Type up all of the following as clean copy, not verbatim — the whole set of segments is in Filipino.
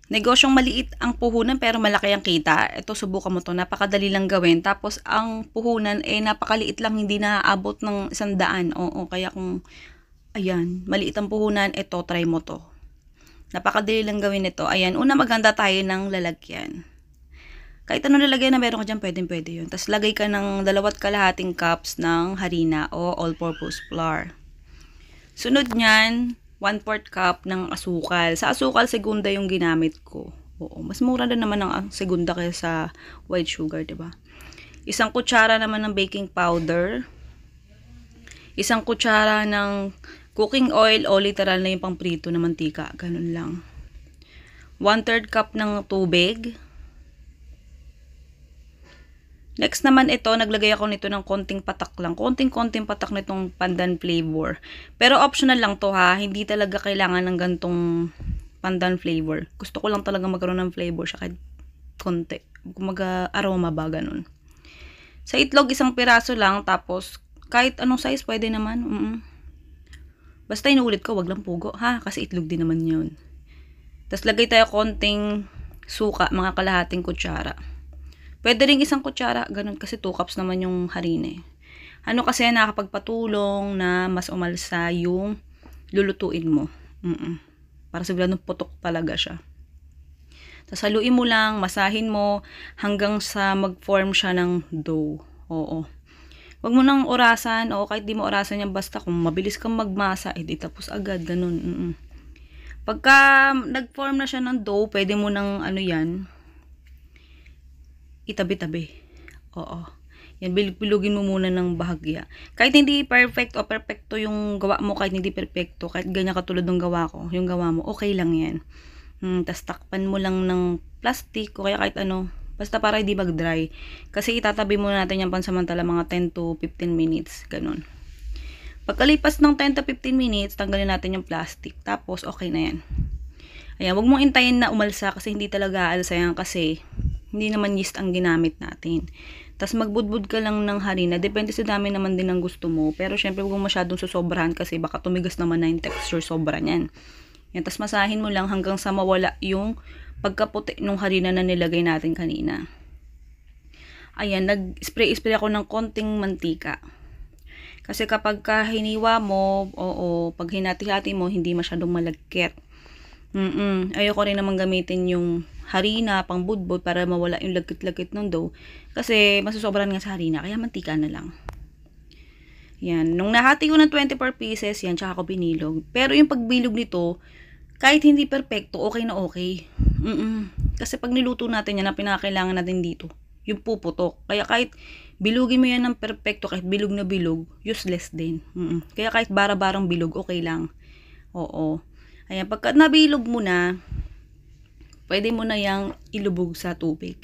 Negosyong maliit ang puhunan pero malaki ang kita. Ito, subukan mo to. Napakadali lang gawin. Tapos, ang puhunan, napakaliit lang. Hindi naaabot ng 100. Oo, kaya kung, ayan, maliit ang puhunan, ito, try mo to. Napakadali lang gawin ito. Ayan, una maganda tayo ng lalagyan. Kahit anong lalagyan na meron ka dyan, pwede yun. Tapos, lagay ka ng 2.5 cups ng harina o all-purpose flour. Sunod nyan, 1/4 cup ng asukal. Sa asukal, segunda yung ginamit ko. Oo, mas mura na naman ang segunda kaysa white sugar, diba? 1 kutsara naman ng baking powder. 1 kutsara ng cooking oil o literal na yung pangprito na mantika. Ganun lang. 1/3 cup ng tubig. Next naman ito, naglagay ako nito ng konting patak lang. Konting patak nitong pandan flavor. Pero optional lang to ha. Hindi talaga kailangan ng gantong pandan flavor. Gusto ko lang talaga magkaroon ng flavor siya kahit konti. Kumaga aroma ba, ganun. Sa itlog, 1 piraso lang. Tapos, kahit anong size, pwede naman. Basta inuulit ko, wag lang pugo ha. Kasi itlog din naman yun. Tapos, lagay tayo konting suka, mga kalahating kutsara. Pwede rin 1 kutsara, ganun kasi 2 cups naman yung harina. Ano kasi nakakapagpatulong na mas umalsa yung lulutuin mo. Para siguradong putok talaga siya. Tapos haluin mo lang, masahin mo hanggang sa mag-form siya ng dough. Oo. Wag mo nang orasan, o kahit di mo orasan yan, basta kung mabilis kang magmasa, di tapos agad, ganun. Pagka nag-form na siya ng dough, pwede mo nang itabi-tabi. Oo. Yan, bilugin mo muna ng bahagya. Kahit hindi perfect o perfecto yung gawa mo, kahit hindi perfecto, kahit ganyan katulad ng gawa ko, yung gawa mo, okay lang yan. Tapos takpan mo lang ng plastic o kaya kahit ano, basta para hindi mag-dry. Kasi itatabi muna natin yan pansamantala mga 10 to 15 minutes. Ganun. Pagkalipas ng 10 to 15 minutes, tanggalin natin yung plastic. Tapos, okay na yan. Ayan, wag mong intayin na umalsa kasi hindi talaga aalsa yan kasi hindi naman yeast ang ginamit natin. Tapos magbudbud ka lang ng harina. Depende sa dami naman din ng gusto mo. Pero syempre huwag mo masyadong susobrahan kasi baka tumigas naman na yung texture sobra niyan. Yan, tapos masahin mo lang hanggang sa mawala yung pagkaputi ng harina na nilagay natin kanina. Ayan, nag-spray ako ng konting mantika. Kasi kapag hiniwa mo, pag hinati-hati mo, hindi masyadong malagkit. Ayoko rin naman gamitin yung harina pang budbud para mawala yung lagkit-lagkit ng dough kasi masusobran nga sa harina, kaya mantika na lang. Yan, nung nahati ko ng 24 pieces yan, tsaka ko binilog. Pero yung pagbilog nito, kahit hindi perfecto, okay na okay. Kasi pag niluto natin yan, ang pinakailangan natin dito yung puputok. Kaya kahit bilugin mo yan ng perfecto, kahit bilog na bilog, useless din. Kaya kahit bara-barang bilog, okay lang. Oo. Ayan, pagka nabilog mo na, pwede mo na yang ilubog sa tubig.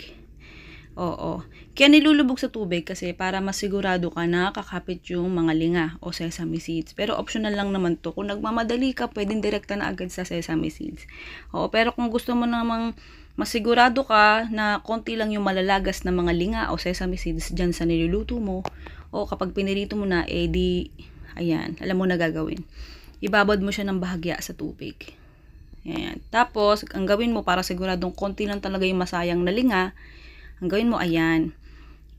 Oo. Kaya nilulubog sa tubig kasi para masigurado ka na kakapit yung mga linga o sesame seeds. Pero optional lang naman to. Kung nagmamadali ka, pwedeng direkta na agad sa sesame seeds. Oo, pero kung gusto mo namang masigurado ka na konti lang yung malalagas na mga linga o sesame seeds dyan sa niluluto mo, o kapag pinirito mo na, ayan, alam mo na gagawin. Ibabad mo siya ng bahagya sa tubig. Ayan. Tapos, ang gawin mo para siguradong konti lang talaga yung masayang na linga, ang gawin mo, ayan,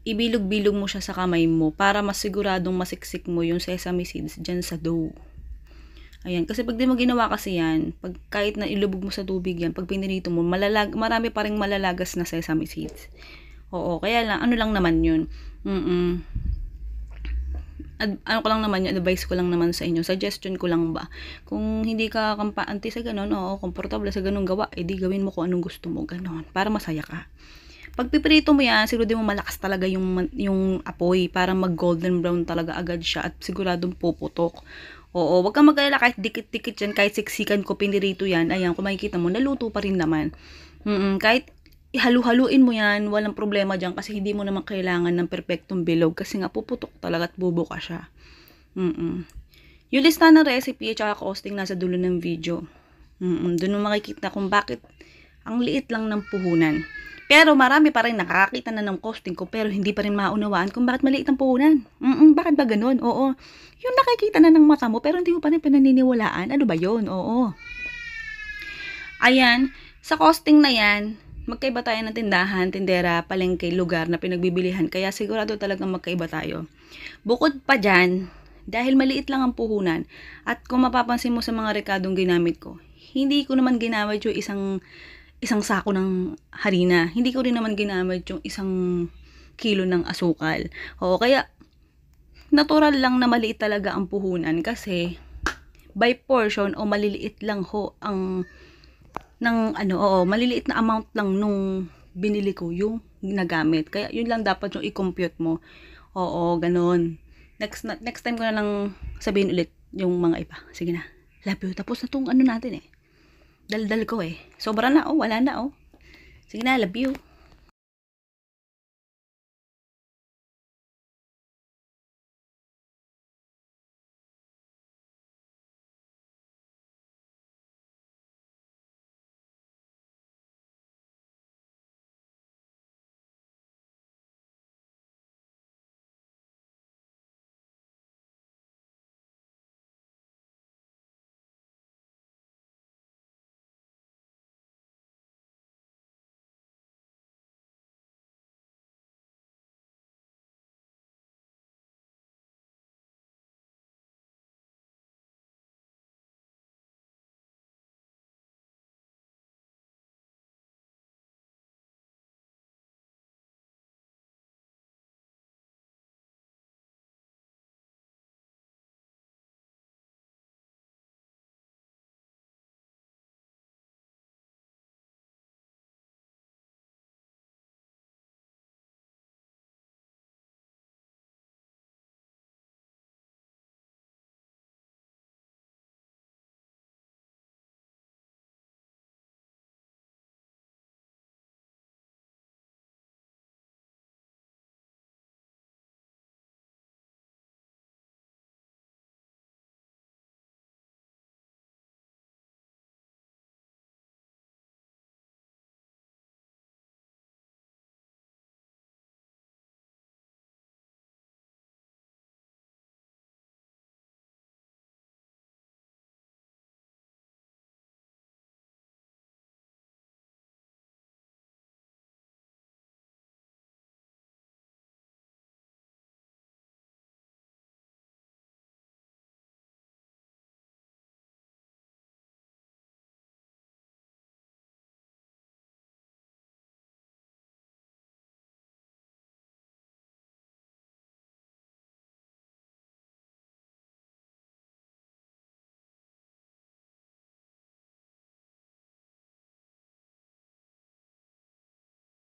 ibilog-bilog mo siya sa kamay mo para masuguradong masiksik mo yung sesame seeds dyan sa dough. Ayan, kasi pag di mo ginawa kasi yan, pag kahit na ilubog mo sa tubig yan, pag pinirito mo, marami pa rin malalagas na sesame seeds. Oo, kaya lang, ano lang naman yun. Ano ko lang naman yun, advice ko lang naman sa inyo, suggestion ko lang ba. Kung hindi ka kampante sa ganun, komportable sa ganun gawa, di gawin mo kung anong gusto mo, ganun, para masaya ka. Pag piprito mo yan, siguro din mo malakas talaga yung apoy para mag golden brown talaga agad siya at siguradong puputok. Oo, wag kang mag-alala kahit dikit-dikit yan, kahit siksikan ko pinirito yan, ayan, kung makikita mo, naluto pa rin naman. Kahit ihalu-haluin mo yan, walang problema dyan kasi hindi mo naman kailangan ng perfectong bilog kasi nga puputok talaga at bubuka siya. Yung lista ng recipe at saka costing nasa dulo ng video. Doon mo makikita kung bakit ang liit lang ng puhunan. Pero marami pa rin nakakakita na ng costing ko pero hindi pa rin maunawaan kung bakit maliit ang puhunan. Bakit ba ganun? Oo. Yung nakikita na ng mata mo pero hindi mo pa rin pinaniniwalaan. Ano ba yun? Oo. Ayan. Sa costing na yan, magkaiba tayo ng tindahan, tindera, palengke, lugar na pinagbibilihan. Kaya sigurado talagang magkaiba tayo. Bukod pa dyan, dahil maliit lang ang puhunan, at kung mapapansin mo sa mga rekadong ginamit ko, hindi ko naman ginamit yung isang sako ng harina. Hindi ko rin naman ginamit yung 1 kilo ng asukal. O, kaya natural lang na maliit talaga ang puhunan kasi by portion o maliliit lang ho ang maliliit na amount lang nung binili ko yung ginagamit. Kaya yun lang dapat yung i-compute mo. Oo, ganun. Next time ko na lang sabihin ulit yung mga iba. Sige na. Love you. Tapos na tong natin eh. Daldal ko eh. Sobra na wala na Sige na, love you.